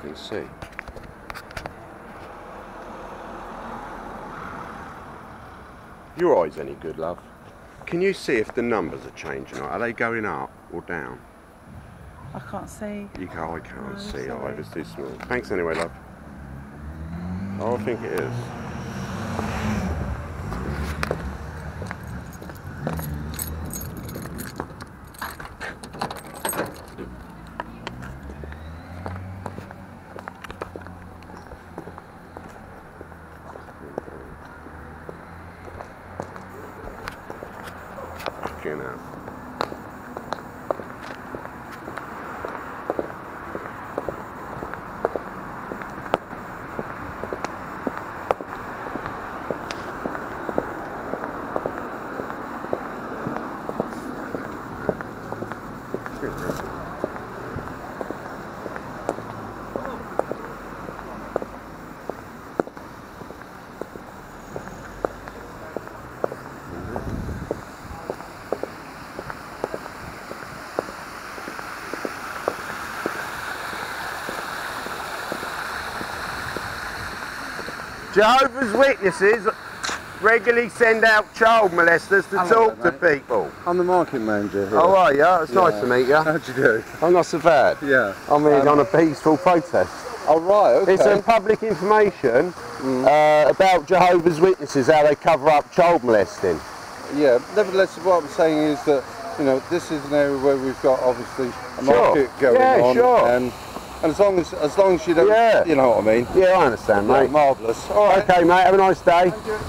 can see. Your eyes any good, love? Can you see if the numbers are changing? Are they going up or down? I can't see. I can't see. Sorry. Oh, it's too small. Thanks anyway, love. Oh, I think it is. Fucking hell. Jehovah's Witnesses regularly send out child molesters to talk to people. I'm the market manager here. Oh, are you? It's nice to meet you. How'd you do? I'm not so bad. Yeah. I'm here on a peaceful protest. Oh, right, okay. It's public information about Jehovah's Witnesses, how they cover up child molesting. Yeah, nevertheless, what I'm saying is that, you know, this is an area where we've got obviously a market going on. Sure. And as long as you don't, you know what I mean? Yeah, I understand, mate. Marvellous. All right. Okay, mate, have a nice day. Thank you.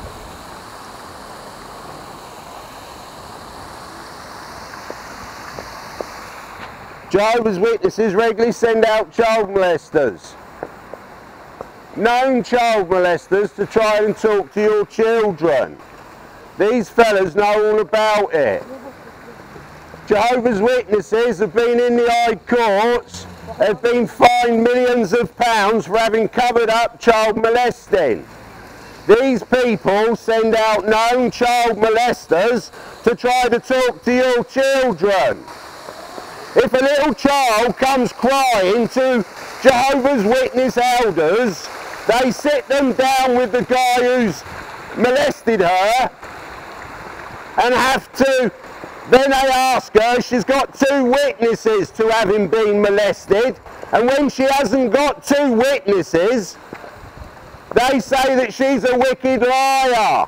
Jehovah's Witnesses regularly send out child molesters. Known child molesters to try and talk to your children. These fellas know all about it. Jehovah's Witnesses have been in the High Courts, have been fined millions of pounds for having covered up child molesting. These people send out known child molesters to try to talk to your children. If a little child comes crying to Jehovah's Witness elders, they sit them down with the guy who's molested her and then they ask her, she's got 2 witnesses to having been molested, and when she hasn't got 2 witnesses, they say that she's a wicked liar,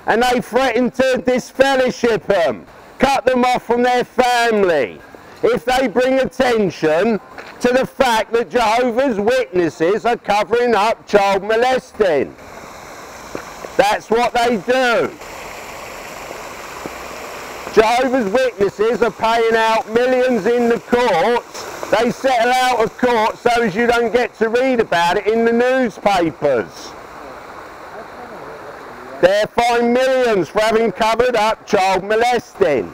and they threaten to disfellowship them, cut them off from their family, if they bring attention to the fact that Jehovah's Witnesses are covering up child molesting. That's what they do. Jehovah's Witnesses are paying out millions in the courts. They settle out of court so as you don't get to read about it in the newspapers. They're fined millions for having covered up child molesting.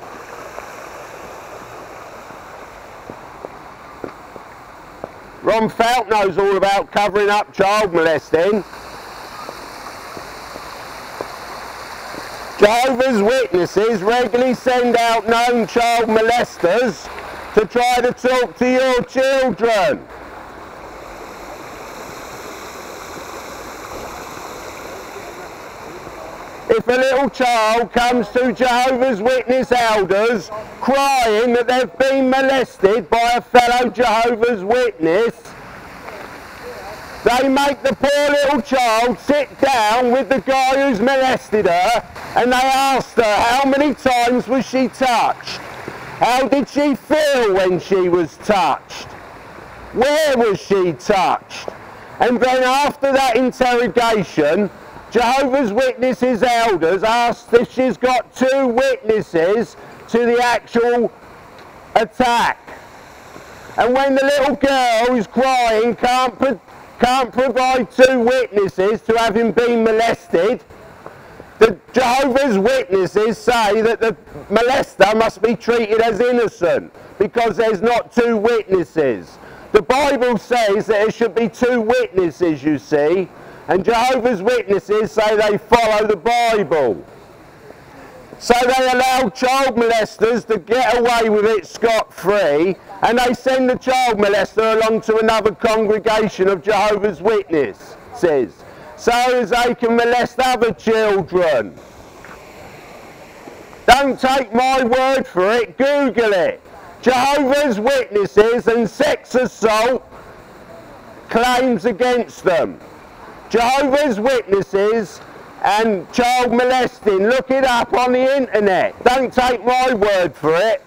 Ron Felt knows all about covering up child molesting. Jehovah's Witnesses regularly send out known child molesters to try to talk to your children. If a little child comes to Jehovah's Witness elders crying that they've been molested by a fellow Jehovah's Witness, they make the poor little child sit down with the guy who's molested her, and they asked her how many times was she touched? How did she feel when she was touched? Where was she touched? And then after that interrogation, Jehovah's Witnesses elders asked if she's got 2 witnesses to the actual attack. And when the little girl who's crying can't provide 2 witnesses to having been molested, the Jehovah's Witnesses say that the molester must be treated as innocent because there's not 2 witnesses. The Bible says that there should be 2 witnesses, you see, and Jehovah's Witnesses say they follow the Bible. So they allow child molesters to get away with it scot-free, and they send the child molester along to another congregation of Jehovah's Witnesses, so as they can molest other children. Don't take my word for it, Google it. Jehovah's Witnesses and sex assault claims against them. Jehovah's Witnesses and child molesting, look it up on the internet. Don't take my word for it.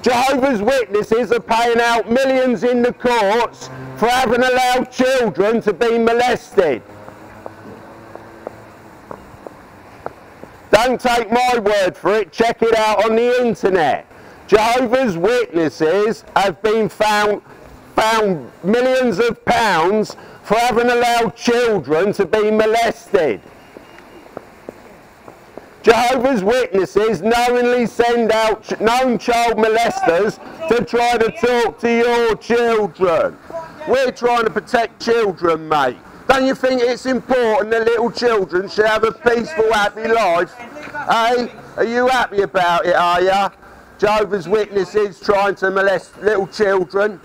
Jehovah's Witnesses are paying out millions in the courts for having allowed children to be molested. Don't take my word for it, check it out on the internet. Jehovah's Witnesses have been found millions of pounds for having allowed children to be molested. Jehovah's Witnesses knowingly send out known child molesters to try to talk to your children. We're trying to protect children, mate. Don't you think it's important that little children should have a peaceful, happy life? Hey, are you happy about it, are ya? Jehovah's Witnesses trying to molest little children.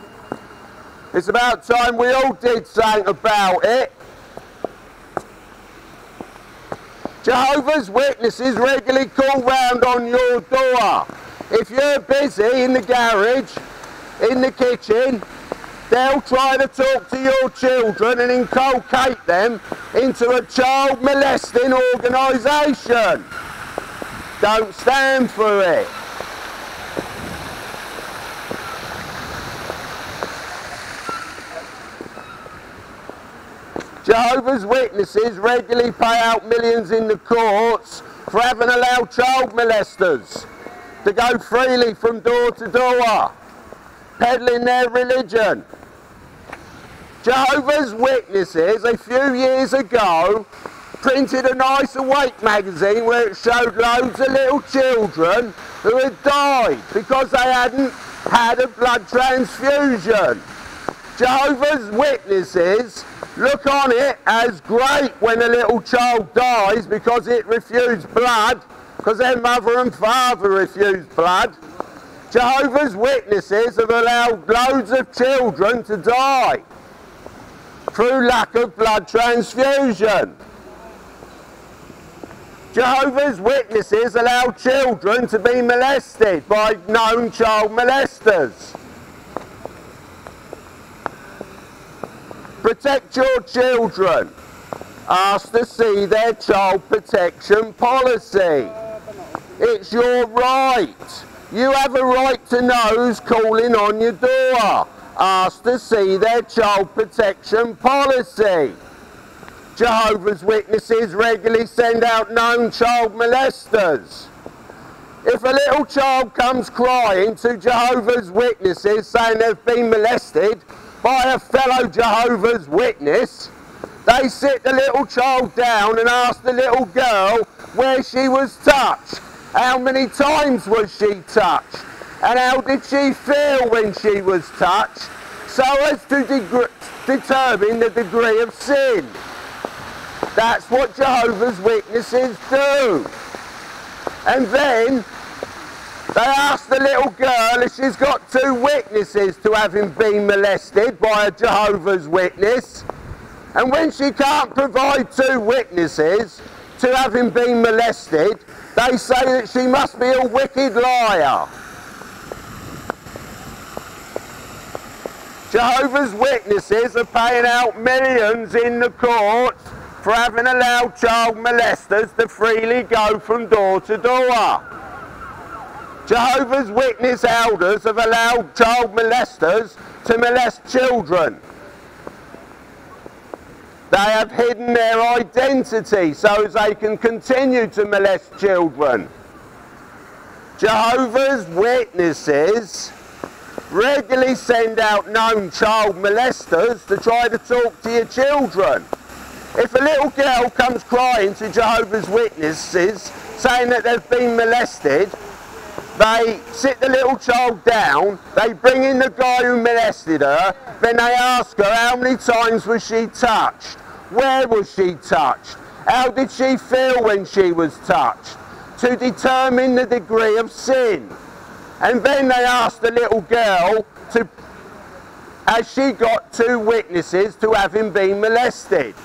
It's about time we all did something about it. Jehovah's Witnesses regularly call round on your door. If you're busy in the garage, in the kitchen, they'll try to talk to your children and inculcate them into a child molesting organisation. Don't stand for it. Jehovah's Witnesses regularly pay out millions in the courts for having allowed child molesters to go freely from door to door, peddling their religion. Jehovah's Witnesses, a few years ago, printed a Nice Awake magazine where it showed loads of little children who had died because they hadn't had a blood transfusion. Jehovah's Witnesses look on it as great when a little child dies because it refused blood, because their mother and father refused blood. Jehovah's Witnesses have allowed loads of children to die through lack of blood transfusion. Jehovah's Witnesses allow children to be molested by known child molesters. Protect your children. Ask to see their child protection policy. It's your right. You have a right to know who's calling on your door. Ask to see their child protection policy. Jehovah's Witnesses regularly send out known child molesters. If a little child comes crying to Jehovah's Witnesses saying they've been molested by a fellow Jehovah's Witness, they sit the little child down and ask the little girl where she was touched, how many times was she touched, and how did she feel when she was touched, so as to determine the degree of sin. That's what Jehovah's Witnesses do. And then they ask the little girl if she's got 2 witnesses to having been molested by a Jehovah's Witness. And when she can't provide 2 witnesses to having been molested, they say that she must be a wicked liar. Jehovah's Witnesses are paying out millions in the courts for having allowed child molesters to freely go from door to door. Jehovah's Witness elders have allowed child molesters to molest children. They have hidden their identity so as they can continue to molest children. Jehovah's Witnesses regularly send out known child molesters to try to talk to your children. If a little girl comes crying to Jehovah's Witnesses saying that they've been molested, they sit the little child down, they bring in the guy who molested her, then they ask her how many times was she touched, where was she touched, how did she feel when she was touched. to determine the degree of sin. And then they asked the little girl to, has she got 2 witnesses to having been molested?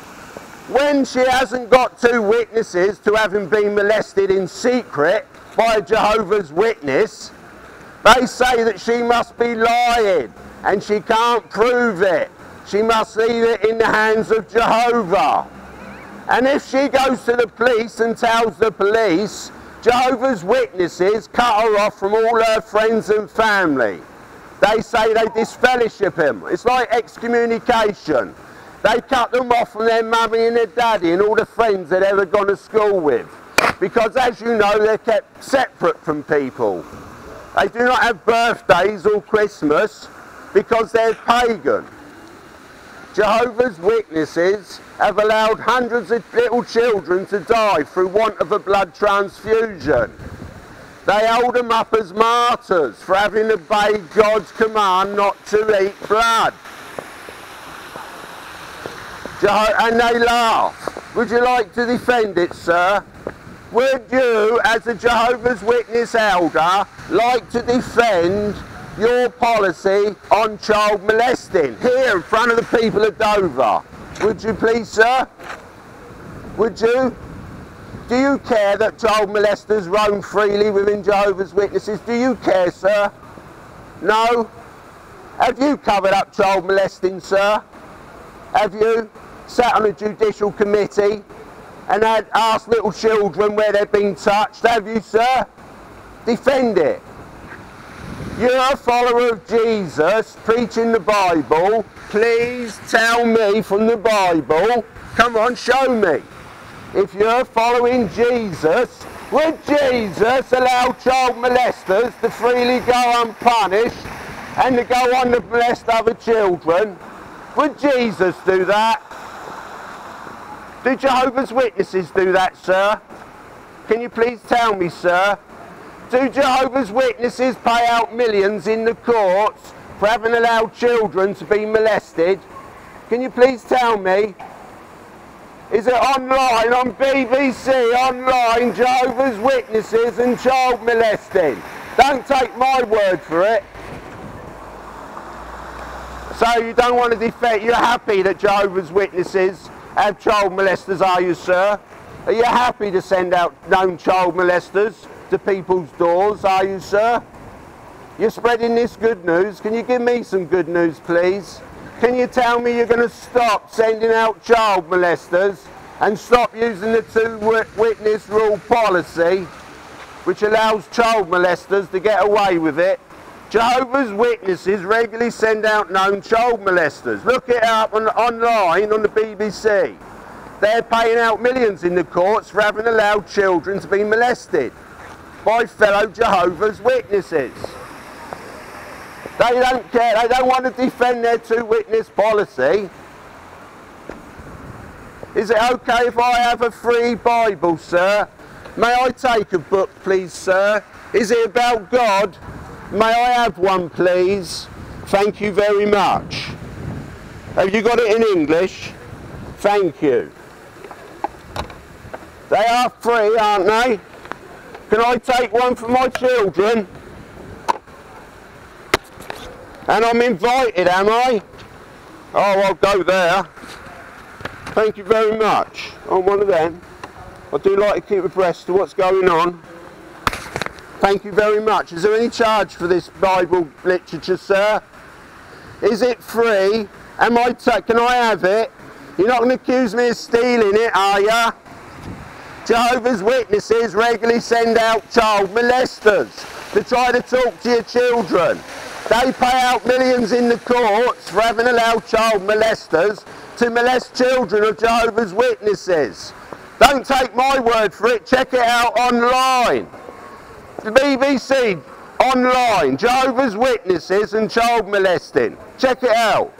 When she hasn't got 2 witnesses to having been molested in secret by a Jehovah's Witness, they say that she must be lying and she can't prove it. She must leave it in the hands of Jehovah. And if she goes to the police and tells the police, Jehovah's Witnesses cut her off from all her friends and family. They say they disfellowship him. It's like excommunication. They cut them off from their mummy and their daddy and all the friends they'd ever gone to school with. Because as you know, they're kept separate from people. They do not have birthdays or Christmas because they're pagan. Jehovah's Witnesses have allowed hundreds of little children to die through want of a blood transfusion. They hold them up as martyrs for having obeyed God's command not to eat blood. And they laugh. Would you like to defend it, sir? Would you, as a Jehovah's Witness elder, like to defend your policy on child molesting here in front of the people of Dover? Would you please, sir? Would you? Do you care that child molesters roam freely within Jehovah's Witnesses? Do you care, sir? No? Have you covered up child molesting, sir? Have you sat on a judicial committee and had asked little children where they've been touched? Have you, sir? Defend it. You're a follower of Jesus, preaching the Bible. Please tell me from the Bible. Come on, show me. If you're following Jesus, would Jesus allow child molesters to freely go unpunished and to go on to molest other children? Would Jesus do that? Do Jehovah's Witnesses do that, sir? Can you please tell me, sir? Do Jehovah's Witnesses pay out millions in the courts for having allowed children to be molested? Can you please tell me? Is it online, on BBC, online, Jehovah's Witnesses and child molesting? Don't take my word for it. So you don't want to defend, you're happy that Jehovah's Witnesses have child molesters, are you, sir? Are you happy to send out known child molesters to people's doors, are you, sir? You're spreading this good news. Can you give me some good news, please? Can you tell me you're going to stop sending out child molesters and stop using the 2-witness rule policy, which allows child molesters to get away with it? Jehovah's Witnesses regularly send out known child molesters. Look it up online on the BBC. They're paying out millions in the courts for having allowed children to be molested by fellow Jehovah's Witnesses. They don't care, they don't want to defend their 2-witness policy. Is it okay if I have a free Bible, sir? May I take a book, please, sir? Is it about God? May I have one, please? Thank you very much. Have you got it in English? Thank you. They are free, aren't they? Can I take one for my children? And I'm invited, am I? Oh, I'll go there. Thank you very much. I'm one of them. I do like to keep abreast of what's going on. Thank you very much. Is there any charge for this Bible literature, sir? Is it free? Can I have it? You're not going to accuse me of stealing it, are you? Jehovah's Witnesses regularly send out child molesters to try to talk to your children. They pay out millions in the courts for having allowed child molesters to molest children of Jehovah's Witnesses. Don't take my word for it, check it out online. The BBC online, Jehovah's Witnesses and child molesting. Check it out.